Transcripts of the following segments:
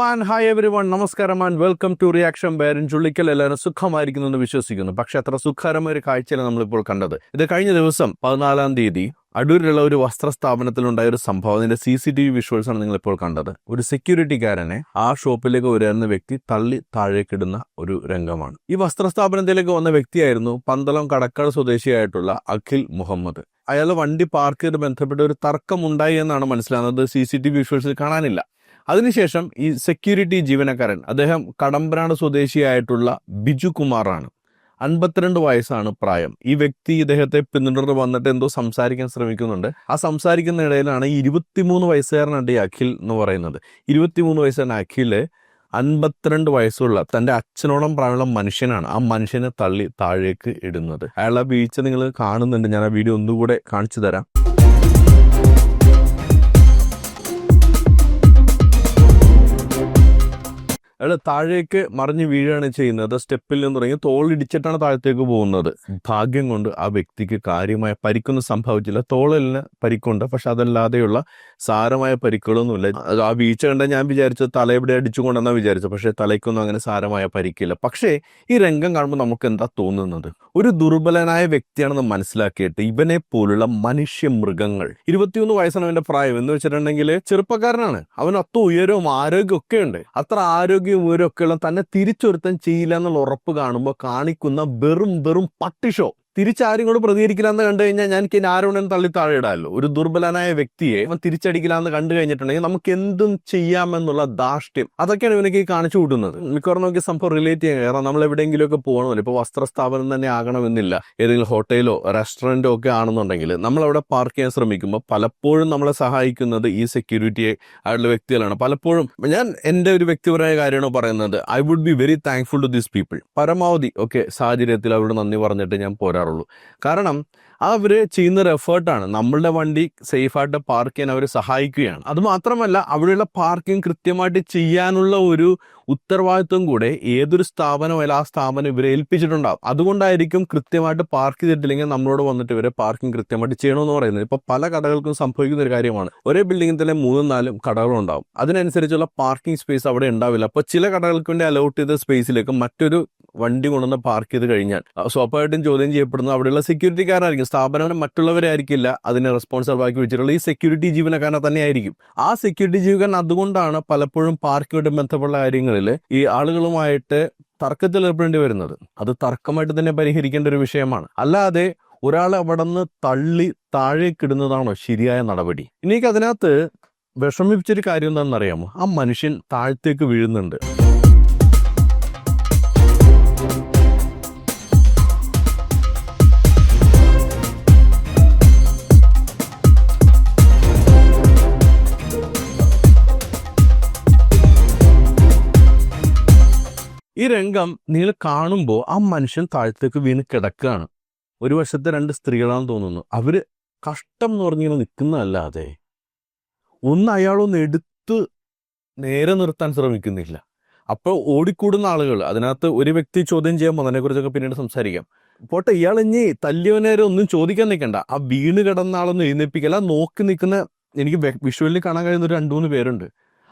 And hi everyone, നമസ്കാരം and welcome to reaction Byran Chullikkal. എല്ലാവരും സുഖമായിരിക്കുന്നു എന്ന് വിശ്വസിക്കുന്നു. പക്ഷെ അത്ര സുഖകരമായ ഒരു കാഴ്ചയാണ് നമ്മളിപ്പോൾ കണ്ടത്. ഇത് കഴിഞ്ഞ ദിവസം 14-ാം തീയതി അടൂരിലുള്ള ഒരു വസ്ത്ര സ്ഥാപനത്തിലുണ്ടായ ഒരു സംഭവം. അതിന്റെ CCTV വിഷ്വൽസ് ആണ് നിങ്ങളിപ്പോൾ കണ്ടത്. ഒരു സെക്യൂരിറ്റിക്കാരനെ ആ ഷോപ്പിലേക്ക് വരുന്ന വ്യക്തി തള്ളി താഴേക്കിടുന്ന ഒരു രംഗമാണ്. ഈ വസ്ത്ര സ്ഥാപനത്തിലേക്ക് വന്ന വ്യക്തിയായിരുന്നു പന്തളം കടക്കാട് സ്വദേശിയായിട്ടുള്ള അഖിൽ മുഹമ്മദ്. അയാൾ വണ്ടി പാർക്ക് ചെയ്ത് ബന്ധപ്പെട്ട് ഒരു തർക്കമുണ്ടായി എന്നാണ് മനസ്സിലാകുന്നത്. CCTV വിഷ്വൽസിൽ കാണാനില്ല. അതിനുശേഷം ഈ സെക്യൂരിറ്റി ജീവനക്കാരൻ, അദ്ദേഹം കടമ്പനാട് സ്വദേശിയായിട്ടുള്ള ബിജു കുമാറാണ്. 52 വയസ്സാണ് പ്രായം. ഈ വ്യക്തി ഇദ്ദേഹത്തെ പിന്തുടർന്ന് വന്നിട്ട് എന്തോ സംസാരിക്കാൻ ശ്രമിക്കുന്നുണ്ട്. ആ സംസാരിക്കുന്ന ഇടയിലാണ് ഈ 23 വയസ്സുകാരനുണ്ട് ഈ അഖിൽ എന്ന് പറയുന്നത്. 23 വയസ്സുകാരൻ അഖില് 52 വയസ്സുള്ള തന്റെ അച്ഛനോളം പ്രായമുള്ള മനുഷ്യനാണ് ആ മനുഷ്യനെ തള്ളി താഴേക്ക് ഇടുന്നത്. അയാളുടെ വീഴ്ച നിങ്ങൾ കാണുന്നുണ്ട്. ഞാൻ ആ വീഡിയോ ഒന്നുകൂടെ കാണിച്ചു തരാം. അയാൾ താഴേക്ക് മറിഞ്ഞ് വീഴുകയാണ് ചെയ്യുന്നത്. സ്റ്റെപ്പിൽ നിന്ന് തുടങ്ങി തോളിടിച്ചിട്ടാണ് താഴത്തേക്ക് പോകുന്നത്. ഭാഗ്യം കൊണ്ട് ആ വ്യക്തിക്ക് കാര്യമായ പരിക്കൊന്നും സംഭവിച്ചില്ല. തോളിന് പരിക്കുണ്ട്, പക്ഷെ അതല്ലാതെയുള്ള സാരമായ പരിക്കുകളൊന്നുമില്ല. ആ വീഴ്ച കണ്ട ഞാൻ വിചാരിച്ചത് തലയെവിടെ അടിച്ചുകൊണ്ടെന്നാണ് വിചാരിച്ചത്. പക്ഷെ തലയ്ക്കൊന്നും അങ്ങനെ സാരമായ പരിക്കില്ല. പക്ഷേ ഈ രംഗം കാണുമ്പോൾ നമുക്ക് എന്താ തോന്നുന്നത്? ഒരു ദുർബലനായ വ്യക്തിയാണെന്ന് മനസ്സിലാക്കിയിട്ട് ഇവനെ പോലുള്ള മനുഷ്യ മൃഗങ്ങൾ, 21 വയസ്സാണ് അവന്റെ പ്രായം എന്ന് വെച്ചിട്ടുണ്ടെങ്കിൽ ചെറുപ്പക്കാരനാണ്. അവൻ അത്ര ഉയരവും ആരോഗ്യം ഒക്കെ ഉണ്ട്. അത്ര ആരോഗ്യം ഉയരമൊക്കെയുള്ള തന്നെ തിരിച്ചൊരുത്തൻ ചെയ്യില്ല എന്നുള്ള ഉറപ്പ് കാണുമ്പോൾ കാണിക്കുന്ന വെറും പട്ടിഷോ. തിരിച്ചാരും കൂടെ പ്രതികരിക്കില്ല എന്ന് കണ്ടു കഴിഞ്ഞാൽ എനിക്ക് ആരോടും തള്ളി താഴെ ഇടാമല്ലോ. ഒരു ദുർബലനായ വ്യക്തിയെ അവൻ തിരിച്ചടിക്കില്ല എന്ന് കണ്ടു കഴിഞ്ഞിട്ടുണ്ടെങ്കിൽ നമുക്ക് എന്തും ചെയ്യാമെന്നുള്ള ധാർഷ്ട്യം, അതൊക്കെയാണ് ഇവനക്ക് കാണിച്ചു കൂട്ടുന്നത്. മിക്കവാറും നോക്കി സംഭവം റിലേറ്റ് ചെയ്യാൻ. കാരണം നമ്മൾ എവിടെയെങ്കിലുമൊക്കെ പോകണമല്ലോ. ഇപ്പോൾ വസ്ത്ര സ്ഥാപനം തന്നെ ആകണമെന്നില്ല. ഏതെങ്കിലും ഹോട്ടലോ റെസ്റ്റോറൻറ്റോ ഒക്കെ ആണെന്നുണ്ടെങ്കിൽ നമ്മളവിടെ പാർക്ക് ചെയ്യാൻ ശ്രമിക്കുമ്പോൾ പലപ്പോഴും നമ്മളെ സഹായിക്കുന്നത് ഈ സെക്യൂരിറ്റിയെ ആയിട്ടുള്ള വ്യക്തികളാണ്. പലപ്പോഴും ഞാൻ എൻ്റെ ഒരു വ്യക്തിപരമായ കാര്യമാണോ പറയുന്നത്. I would be very thankful to these people. പരമാവധി സാഹചര്യത്തിൽ അവരോട് നന്ദി പറഞ്ഞിട്ട് ഞാൻ പോരാറുള്ളൂ. കാരണം അവര് ചെയ്യുന്നൊരു എഫേർട്ടാണ്. നമ്മളുടെ വണ്ടി സേഫായിട്ട് പാർക്ക് ചെയ്യാൻ അവർ സഹായിക്കുകയാണ്. അതുമാത്രമല്ല, അവിടെയുള്ള പാർക്കിംഗ് കൃത്യമായിട്ട് ചെയ്യാനുള്ള ഒരു ഉത്തരവാദിത്വം കൂടെ ഏതൊരു സ്ഥാപനമല്ല ആ സ്ഥാപനം ഇവരെ ഏൽപ്പിച്ചിട്ടുണ്ടാവും. അതുകൊണ്ടായിരിക്കും കൃത്യമായിട്ട് പാർക്ക് ചെയ്തിട്ടില്ലെങ്കിൽ നമ്മളോട് വന്നിട്ട് ഇവരെ പാർക്കിംഗ് കൃത്യമായിട്ട് ചെയ്യണമെന്ന് പറയുന്നത്. ഇപ്പൊ പല കടകൾക്കും സംഭവിക്കുന്ന ഒരു കാര്യമാണ്. ഒരേ ബിൽഡിംഗിൽ തന്നെ 3-4 കടകളുണ്ടാവും. അതിനനുസരിച്ചുള്ള പാർക്കിംഗ് സ്പേസ് അവിടെ ഉണ്ടാവില്ല. അപ്പൊ ചില കടകൾക്ക് വേണ്ടി അലോട്ട് ചെയ്ത സ്പേസിലേക്ക് മറ്റൊരു വണ്ടി കൊണ്ടുവന്ന് പാർക്ക് ചെയ്ത് കഴിഞ്ഞാൽ സ്വാഭാവികമായിട്ടും ചോദ്യം ചെയ്യപ്പെടുന്നത് അവിടെയുള്ള സെക്യൂരിറ്റിക്കാരായിരിക്കും. സ്ഥാപനം മറ്റുള്ളവരെ ആയിരിക്കില്ല അതിനെ റെസ്പോൺസിബിൾ ആക്കി വെച്ചിട്ടുള്ള ഈ സെക്യൂരിറ്റി ജീവനക്കാരനെ തന്നെ ആയിരിക്കും. ആ സെക്യൂരിറ്റി ജീവനക്കാരൻ അതുകൊണ്ടാണ് പലപ്പോഴും പാർക്കുമായിട്ട് ബന്ധപ്പെട്ട കാര്യങ്ങളിൽ ഈ ആളുകളുമായിട്ട് തർക്കത്തിൽ ഏർപ്പെടേണ്ടി വരുന്നത്. അത് തർക്കമായിട്ട് തന്നെ പരിഹരിക്കേണ്ട ഒരു വിഷയമാണ്. അല്ലാതെ ഒരാളെ അവിടെ നിന്ന് തള്ളി താഴേക്കിടുന്നതാണോ ശരിയായ നടപടി? എനിക്ക് അതിനകത്ത് വിഷമിപ്പിച്ചൊരു കാര്യം എന്താണെന്ന് അറിയാമോ? ആ മനുഷ്യൻ താഴത്തേക്ക് വീഴുന്നുണ്ട്. ഈ രംഗം നിങ്ങൾ കാണുമ്പോൾ ആ മനുഷ്യൻ താഴത്തേക്ക് വീണ് കിടക്കുകയാണ്. ഒരു വശത്തെ 2 സ്ത്രീകളാണെന്ന് തോന്നുന്നു. അവര് കഷ്ടം എന്ന് പറഞ്ഞിങ്ങനെ നിൽക്കുന്നതല്ലാതെ അയാളൊന്ന് എടുത്ത് നേരെ നിർത്താൻ ശ്രമിക്കുന്നില്ല. അപ്പോൾ ഓടിക്കൂടുന്ന ആളുകൾ, അതിനകത്ത് ഒരു വ്യക്തി ചോദ്യം ചെയ്യുമ്പോൾ അതിനെക്കുറിച്ചൊക്കെ പിന്നീട് സംസാരിക്കാം. പോട്ടെ, ഇയാൾ ഇനി തല്ലിയവനേരെ ഒന്നും ചോദിക്കാൻ നിൽക്കണ്ട. ആ വീണ് കിടന്ന ആളൊന്നും എഴുന്നേൽപ്പിക്കല. നോക്കി നിൽക്കുന്ന, എനിക്ക് വിഷ്വലിൽ കാണാൻ കഴിയുന്ന ഒരു 2-3 പേരുണ്ട്.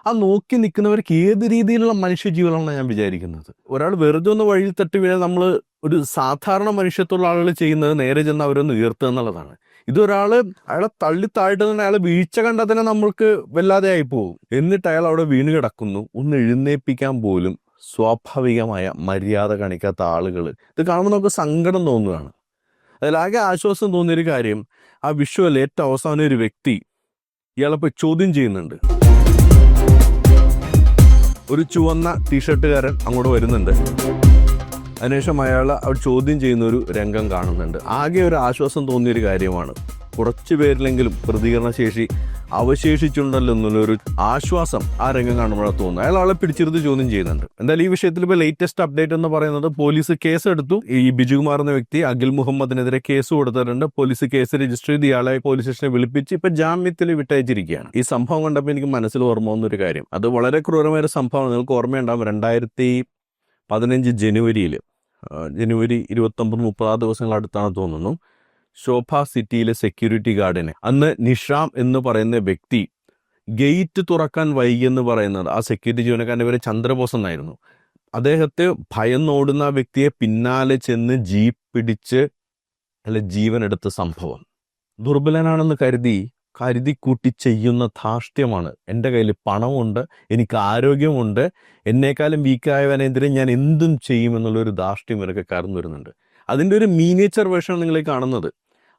ആ നോക്കി നിൽക്കുന്നവർക്ക് ഏത് രീതിയിലുള്ള മനുഷ്യജീവനാണെന്ന് ഞാൻ വിചാരിക്കുന്നത്. ഒരാൾ വെറുതെ ഒന്ന് വഴി തട്ടി വീഴാൻ നമ്മൾ ഒരു സാധാരണ മനുഷ്യത്തുള്ള ആളുകൾ ചെയ്യുന്നത് നേരെ ചെന്ന് അവരൊന്ന് ഉയർത്തുക എന്നുള്ളതാണ്. ഇതൊരാള് അയാളെ തള്ളി താഴ്ത്തുന്ന അയാളെ വീഴ്ച കണ്ടാൽ തന്നെ നമ്മൾക്ക് വല്ലാതെ ആയി പോകും. എന്നിട്ട് അയാൾ അവിടെ വീണ് കിടക്കുന്നു. ഒന്ന് എഴുന്നേൽപ്പിക്കാൻ പോലും സ്വാഭാവികമായ മര്യാദ കാണിക്കാത്ത ആളുകൾ. ഇത് കാണുമ്പോൾ നമുക്ക് സങ്കടം തോന്നുകയാണ്. അതിലാകെ ആശ്വാസം തോന്നിയൊരു കാര്യം, ആ വിഷ്വൽ ഏറ്റവും അവസാനം ഒരു വ്യക്തി ഇയാളെപ്പോൾ ചോദ്യം ചെയ്യുന്നുണ്ട്. ഒരു ചുവന്ന ടീഷർട്ടുകാരൻ അങ്ങോട്ട് വരുന്നുണ്ട്. അതിനുശേഷം അയാൾ അവിടെ ചോദ്യം ചെയ്യുന്ന ഒരു രംഗം കാണുന്നുണ്ട്. ആകെ ഒരു ആശ്വാസം തോന്നിയൊരു കാര്യമാണ്. കുറച്ചു പേരിലെങ്കിലും പ്രതികരണശേഷി അവശേഷിച്ചുണ്ടല്ലോ എന്നുള്ളൊരു ആശ്വാസം ആ രംഗം കാണുമ്പോഴാണ് തോന്നുന്നത്. അയാൾ ആളെ പിടിച്ചിരുത്തി ചോദ്യം ചെയ്യുന്നുണ്ട്. എന്തായാലും ഈ വിഷയത്തിൽ ഇപ്പോൾ ലേറ്റസ്റ്റ് അപ്ഡേറ്റ് എന്ന് പറയുന്നത്, പോലീസ് കേസെടുത്തു. ഈ ബിജുകുമാർ എന്ന വ്യക്തി അഖിൽ മുഹമ്മദിനെതിരെ കേസ് കൊടുത്തിട്ടുണ്ട്. പോലീസ് കേസ് രജിസ്റ്റർ ചെയ്ത് ഇയാളെ പോലീസ് സ്റ്റേഷനെ വിളിപ്പിച്ച് ഇപ്പൊ ജാമ്യത്തിൽ വിട്ടയച്ചിരിക്കുകയാണ്. ഈ സംഭവം കണ്ടപ്പോൾ എനിക്ക് മനസ്സിൽ ഓർമ്മ വന്നൊരു കാര്യം, അത് വളരെ ക്രൂരമായ ഒരു സംഭവം. നിങ്ങൾക്ക് ഓർമ്മയുണ്ടാവും, 2015 ജനുവരി 29-30 ദിവസങ്ങൾ അടുത്താണ് തോന്നുന്നു, ശോഭ സിറ്റിയിലെ സെക്യൂരിറ്റി ഗാർഡിനെ, അന്ന് നിഷാം എന്ന് പറയുന്ന വ്യക്തി ഗേറ്റ് തുറക്കാൻ വൈകിയെന്ന് പറയുന്നത് ആ സെക്യൂരിറ്റി ജീവനക്കാരൻ്റെ പേര് ചന്ദ്രബോസ് എന്നായിരുന്നു. അദ്ദേഹത്തെ ഭയന്നോടുന്ന ആ വ്യക്തിയെ പിന്നാലെ ചെന്ന് ജീപ്പ് പിടിച്ച് ജീവനെടുത്ത സംഭവം. ദുർബലനാണെന്ന് കരുതി കൂട്ടി ചെയ്യുന്ന ധാർഷ്ട്യമാണ്. എൻ്റെ കയ്യിൽ പണമുണ്ട്, എനിക്ക് ആരോഗ്യമുണ്ട്, എന്നേക്കാളും വീക്കായവനെതിരെ ഞാൻ എന്തും ചെയ്യുമെന്നുള്ളൊരു ധാർഷ്ട്യം ഇവരൊക്കെ കയർന്നു വരുന്നുണ്ട്. അതിൻ്റെ ഒരു മീനിയേച്ചർ വേർഷൻ നിങ്ങൾ കാണുന്നത്.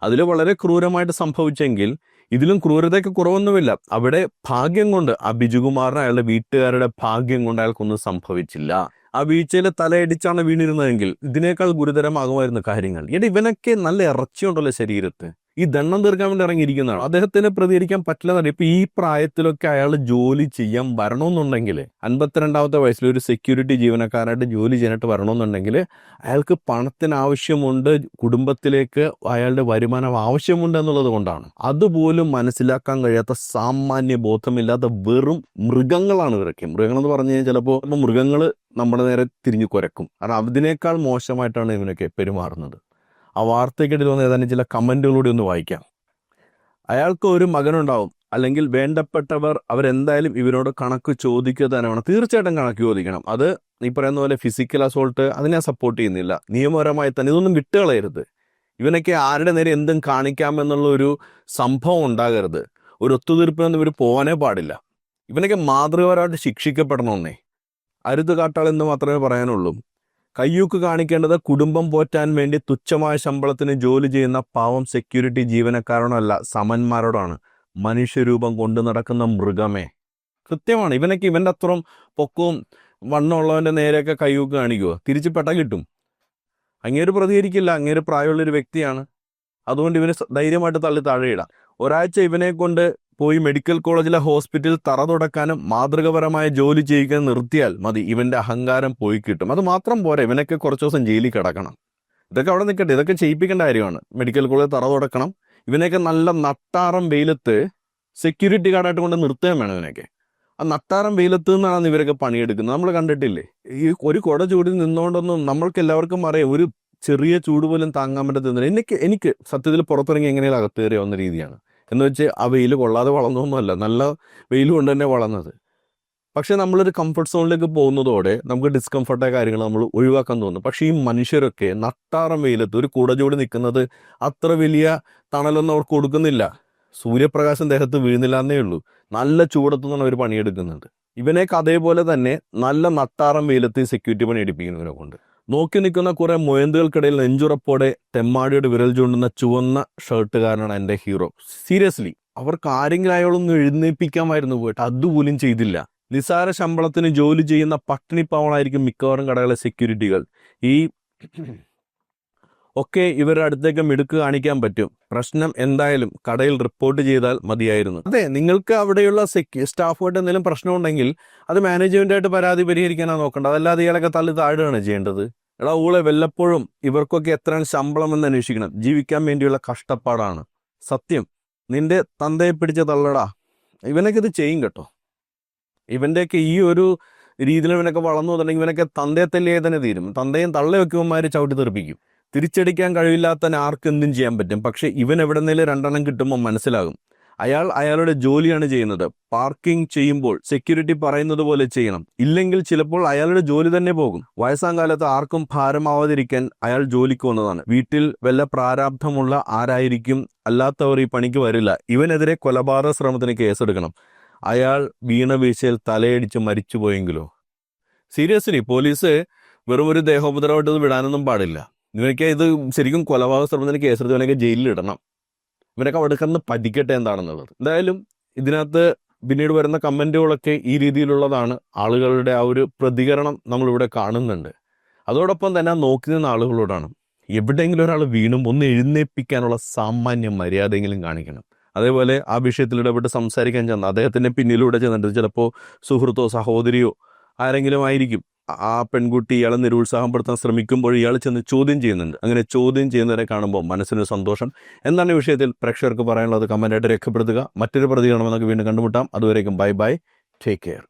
അതിൽ വളരെ ക്രൂരമായിട്ട് സംഭവിച്ചെങ്കിൽ ഇതിലും ക്രൂരതയ്ക്ക് കുറവൊന്നുമില്ല. അവിടെ ഭാഗ്യം കൊണ്ട് ആ ബിജുകുമാറിന് അയാളുടെ വീട്ടുകാരുടെ ഭാഗ്യം കൊണ്ട് അയാൾക്കൊന്നും സംഭവിച്ചില്ല. ആ വീഴ്ചയിൽ തലയടിച്ചാണ് വീണിരുന്നതെങ്കിൽ ഇതിനേക്കാൾ ഗുരുതരമാകുമായിരുന്ന കാര്യങ്ങൾ. ഇവനൊക്കെ നല്ല ഇറച്ചിയുണ്ടല്ലോ ശരീരത്ത്. ഈ ദണ്ണം തീർക്കാൻ വേണ്ടി ഇറങ്ങിയിരിക്കുന്നതാണ്. അദ്ദേഹത്തിന് പ്രതികരിക്കാൻ പറ്റില്ലെന്നറിയാം. ഇപ്പൊ ഈ പ്രായത്തിലൊക്കെ അയാൾ ജോലി ചെയ്യാൻ വരണമെന്നുണ്ടെങ്കിൽ 52-ാമത്തെ വയസ്സിൽ ഒരു സെക്യൂരിറ്റി ജീവനക്കാരായിട്ട് ജോലി ചെയ്യാനായിട്ട് വരണമെന്നുണ്ടെങ്കിൽ അയാൾക്ക് പണത്തിന് ആവശ്യമുണ്ട്, കുടുംബത്തിലേക്ക് അയാളുടെ വരുമാനം ആവശ്യമുണ്ട് എന്നുള്ളത് കൊണ്ടാണ്. അതുപോലും മനസ്സിലാക്കാൻ കഴിയാത്ത സാമാന്യ ബോധമില്ലാത്ത വെറും മൃഗങ്ങളാണ് ഇവരൊക്കെ. മൃഗങ്ങളെന്ന് പറഞ്ഞു കഴിഞ്ഞാൽ ചിലപ്പോൾ മൃഗങ്ങൾ നമ്മുടെ നേരെ തിരിഞ്ഞു കുരക്കും. കാരണം അതിനേക്കാൾ മോശമായിട്ടാണ് ഇവനൊക്കെ പെരുമാറുന്നത്. ആ വാർത്തയ്ക്കിടയിൽ വന്ന് ഏതാനും ചില കമൻറ്റുകളൂടെ ഒന്ന് വായിക്കാം. അയാൾക്ക് ഒരു മകനുണ്ടാവും, അല്ലെങ്കിൽ വേണ്ടപ്പെട്ടവർ അവരെന്തായാലും ഇവരോട് കണക്ക് ചോദിക്കുക തന്നെ വേണം. തീർച്ചയായിട്ടും കണക്ക് ചോദിക്കണം. അത് ഈ പറയുന്ന പോലെ ഫിസിക്കൽ അസോൾട്ട് അതിനെ സപ്പോർട്ട് ചെയ്യുന്നില്ല. നിയമപരമായി തന്നെ ഇതൊന്നും വിട്ടുകളയരുത്. ഇവനൊക്കെ ആരുടെ നേരെ എന്തും കാണിക്കാമെന്നുള്ള ഒരു സംഭവം ഉണ്ടാകരുത്. ഒരു ഒത്തുതീർപ്പിനൊന്നും ഇവർ പോകാനേ പാടില്ല. ഇവനൊക്കെ മാതൃകപരമായിട്ട് ശിക്ഷിക്കപ്പെടണമെന്നേ. അരുത് കാട്ടാളെന്ന് മാത്രമേ പറയാനുള്ളൂ. കയ്യൂക്ക് കാണിക്കേണ്ടത് കുടുംബം പോറ്റാൻ വേണ്ടി തുച്ഛമായ ശമ്പളത്തിന് ജോലി ചെയ്യുന്ന പാവം സെക്യൂരിറ്റി ജീവനക്കാരോടല്ല, സമന്മാരോടാണ്. മനുഷ്യരൂപം കൊണ്ടു നടക്കുന്ന മൃഗമേ. കൃത്യമാണ്. ഇവനൊക്കെ ഇവൻ്റെ അത്രയും പൊക്കവും വണ്ണമുള്ളവൻ്റെ നേരെയൊക്കെ കയ്യൂക്ക് കാണിക്കുമോ? തിരിച്ച് പെട്ട കിട്ടും. അങ്ങേര് പ്രതികരിക്കില്ല. അങ്ങേര് പ്രായമുള്ളൊരു വ്യക്തിയാണ്. അതുകൊണ്ട് ഇവന് ധൈര്യമായിട്ട് തള്ളി താഴെയിടാം. ഒരാഴ്ച ഇവനെ കൊണ്ട് പോയി മെഡിക്കൽ കോളേജിലെ ഹോസ്പിറ്റലിൽ തറ തുടക്കാനും മാതൃകപരമായ ജോലി ചെയ്യിക്കാനും നിർത്തിയാൽ മതി. ഇവൻ്റെ അഹങ്കാരം പോയി കിട്ടും. അത് മാത്രം പോരാ, ഇവനൊക്കെ കുറച്ച് ദിവസം ജയിലിൽ കിടക്കണം. ഇതൊക്കെ അവിടെ നിൽക്കട്ടെ, ഇതൊക്കെ ചെയ്യിപ്പിക്കേണ്ട കാര്യമാണ്. മെഡിക്കൽ കോളേജിൽ തറ തുടക്കണം. ഇവനെയൊക്കെ നല്ല നട്ടാറം വെയിലത്ത് സെക്യൂരിറ്റി ഗാർഡായിട്ട് കൊണ്ട് നിർത്തുകയും വേണം ഇവനൊക്കെ. ആ നട്ടാറം വെയിലത്ത് നിന്നാണ് ഇവരൊക്കെ പണിയെടുക്കുന്നത്. നമ്മൾ കണ്ടിട്ടില്ലേ? ഈ ഒരു കുട ചൂടിൽ നിന്നുകൊണ്ടൊന്നും നമ്മൾക്ക് എല്ലാവർക്കും അറിയാം, ഒരു ചെറിയ ചൂട് പോലും താങ്ങാൻ പറ്റത്തുന്നില്ല. എനിക്ക് സത്യത്തിൽ പുറത്തിറങ്ങി എങ്ങനെയും അകത്ത് കയറിയാവുന്ന രീതിയാണ്. എന്ന് വെച്ച് ആ വെയിൽ കൊള്ളാതെ വളർന്നൊന്നുമല്ല, നല്ല വെയിൽ കൊണ്ട് തന്നെ വളർന്നത്. പക്ഷെ നമ്മളൊരു കംഫർട്ട് സോണിലേക്ക് പോകുന്നതോടെ നമുക്ക് ഡിസ്കംഫർട്ടായ കാര്യങ്ങൾ നമ്മൾ ഒഴിവാക്കാൻ തോന്നും. പക്ഷേ ഈ മനുഷ്യരൊക്കെ നട്ടാറം വെയിലത്ത് ഒരു കുടചൂടി നിൽക്കുന്നത് അത്ര വലിയ തണലൊന്നും അവർക്ക് കൊടുക്കുന്നില്ല. സൂര്യപ്രകാശം ദേഹത്ത് വീഴുന്നില്ല എന്നേ ഉള്ളൂ. നല്ല ചൂടത്തുനിന്നാണ് അവർ പണിയെടുക്കുന്നുണ്ട്. ഇവനെയൊക്കെ അതേപോലെ തന്നെ നല്ല നട്ടാറം വെയിലത്ത് സെക്യൂരിറ്റി പണി എടുപ്പിക്കുന്നവരെ കൊണ്ട്. നോക്കി നിൽക്കുന്ന കുറെ മൊയന്തുകൾക്കിടയിൽ നെഞ്ചുറപ്പോടെ തെമ്മാടിയുടെ വിരൽ ചൂണ്ടുന്ന ചുവന്ന ഷർട്ടുകാരനാണ് എൻ്റെ ഹീറോ. സീരിയസ്ലി, അവർക്ക് ആരെങ്കിലും അയാളൊന്നും എഴുന്നേൽപ്പിക്കാമായിരുന്നു പോയിട്ട്. അതുപോലും ചെയ്തില്ല. നിസാര ശമ്പളത്തിന് ജോലി ചെയ്യുന്ന പട്ടിണിപ്പാവളായിരിക്കും മിക്കവാറും കടകളെ സെക്യൂരിറ്റികൾ. ഈ ഒക്കെ ഇവരുടെ അടുത്തേക്ക് മിടുക്ക് കാണിക്കാൻ പറ്റും. പ്രശ്നം എന്തായാലും കടയിൽ റിപ്പോർട്ട് ചെയ്താൽ മതിയായിരുന്നു. അതെ, നിങ്ങൾക്ക് അവിടെയുള്ള സ്റ്റാഫുമായിട്ട് എന്തെങ്കിലും പ്രശ്നമുണ്ടെങ്കിൽ അത് മാനേജ്മെന്റായിട്ട് പരാതി പരിഹരിക്കാനാണ് നോക്കേണ്ടത്. അതല്ലാതെ ഇയാളൊക്കെ തള്ളി താഴുകയാണ് ചെയ്യേണ്ടത്. എടാ ഊളെ, വല്ലപ്പോഴും ഇവർക്കൊക്കെ എത്രയാണ് ശമ്പളം എന്ന് അന്വേഷിക്കണം. ജീവിക്കാൻ വേണ്ടിയുള്ള കഷ്ടപ്പാടാണ് സത്യം. നിന്റെ തന്തയെ പിടിച്ച തള്ളടാ. ഇവനൊക്കെ ഇത് ചെയ്യും കേട്ടോ. ഇവൻ്റെയൊക്കെ ഈ ഒരു രീതിയിൽ ഇവനൊക്കെ വളർന്നു വന്നിട്ടുണ്ടെങ്കിൽ ഇവനൊക്കെ തന്തയെ തല്ലിയേ തന്നെ തീരും. തന്തയും തള്ളയൊക്കെമാര് ചവിട്ടി തെറിപ്പിക്കും. തിരിച്ചടിക്കാൻ കഴിവില്ലാത്ത ആർക്ക് എന്തും ചെയ്യാൻ പറ്റും. പക്ഷെ ഇവൻ എവിടെ നിന്നേലും 2 കിട്ടുമ്പോൾ മനസ്സിലാകും. അയാളുടെ ജോലിയാണ് ചെയ്യുന്നത്. പാർക്കിംഗ് ചെയ്യുമ്പോൾ സെക്യൂരിറ്റി പറയുന്നത് പോലെ ചെയ്യണം. ഇല്ലെങ്കിൽ ചിലപ്പോൾ അയാളുടെ ജോലി തന്നെ പോകും. വയസ്സാം കാലത്ത് ആർക്കും ഭാരമാവാതിരിക്കാൻ അയാൾ ജോലിക്ക് വന്നതാണ്. വീട്ടിൽ വല്ല പ്രാരാബ്ധമുള്ള ആരായിരിക്കും, അല്ലാത്തവർ ഈ പണിക്ക് വരില്ല. ഇവനെതിരെ കൊലപാതക ശ്രമത്തിന് കേസെടുക്കണം. അയാൾ വീണ വീഴ്ചയിൽ തലയടിച്ച് മരിച്ചു പോയെങ്കിലോ? സീരിയസ്ലി, പോലീസ് വെറും ഒരു ദേഹോപദ്രവമായിട്ട് വിടാനൊന്നും പാടില്ല. ഇവനൊക്കെ ഇത് ശരിക്കും കൊലപാതക ശ്രമത്തിന് കേസെടുത്ത് ഇവനൊക്കെ ജയിലിലിടണം. ഇവനൊക്കെ അവിടെ കിടന്ന് പഠിക്കട്ടെ എന്താണെന്നുള്ളത്. എന്തായാലും ഇതിനകത്ത് പിന്നീട് വരുന്ന കമൻറ്റുകളൊക്കെ ഈ രീതിയിലുള്ളതാണ്. ആളുകളുടെ ആ ഒരു പ്രതികരണം നമ്മളിവിടെ കാണുന്നുണ്ട്. അതോടൊപ്പം തന്നെ നോക്കി നിന്ന ആളുകളോടാണ്, എവിടെയെങ്കിലും ഒരാൾ വീണും ഒന്ന് എഴുന്നേൽപ്പിക്കാനുള്ള സാമാന്യ മര്യാദയെങ്കിലും കാണിക്കണം. അതേപോലെ ആ വിഷയത്തിൽ ഇടപെട്ട് സംസാരിക്കാൻ ചെന്ന അദ്ദേഹത്തിൻ്റെ പിന്നിലൂടെ ചെന്നിട്ട് ചിലപ്പോൾ സുഹൃത്തോ സഹോദരിയോ ആരെങ്കിലും ആയിരിക്കും. ആ പെൺകുട്ടി ഇയാളെ നിരുത്സാഹപ്പെടുത്താൻ ശ്രമിക്കുമ്പോൾ ഇയാൾ ചെന്ന് ചോദ്യം ചെയ്യുന്നുണ്ട്. അങ്ങനെ ചോദ്യം ചെയ്യുന്നവരെ കാണുമ്പോൾ മനസ്സിന് സന്തോഷം. എന്താണ് ഈ വിഷയത്തിൽ പ്രേക്ഷകർക്ക് പറയാനുള്ളത്? കമൻ്റായിട്ട് രേഖപ്പെടുത്തുക. മറ്റൊരു പ്രതികരണം നമുക്ക് വീണ്ടും കണ്ടുമുട്ടാം. അതുവരേക്കും ബൈ ബൈ, ടേക്ക് കെയർ.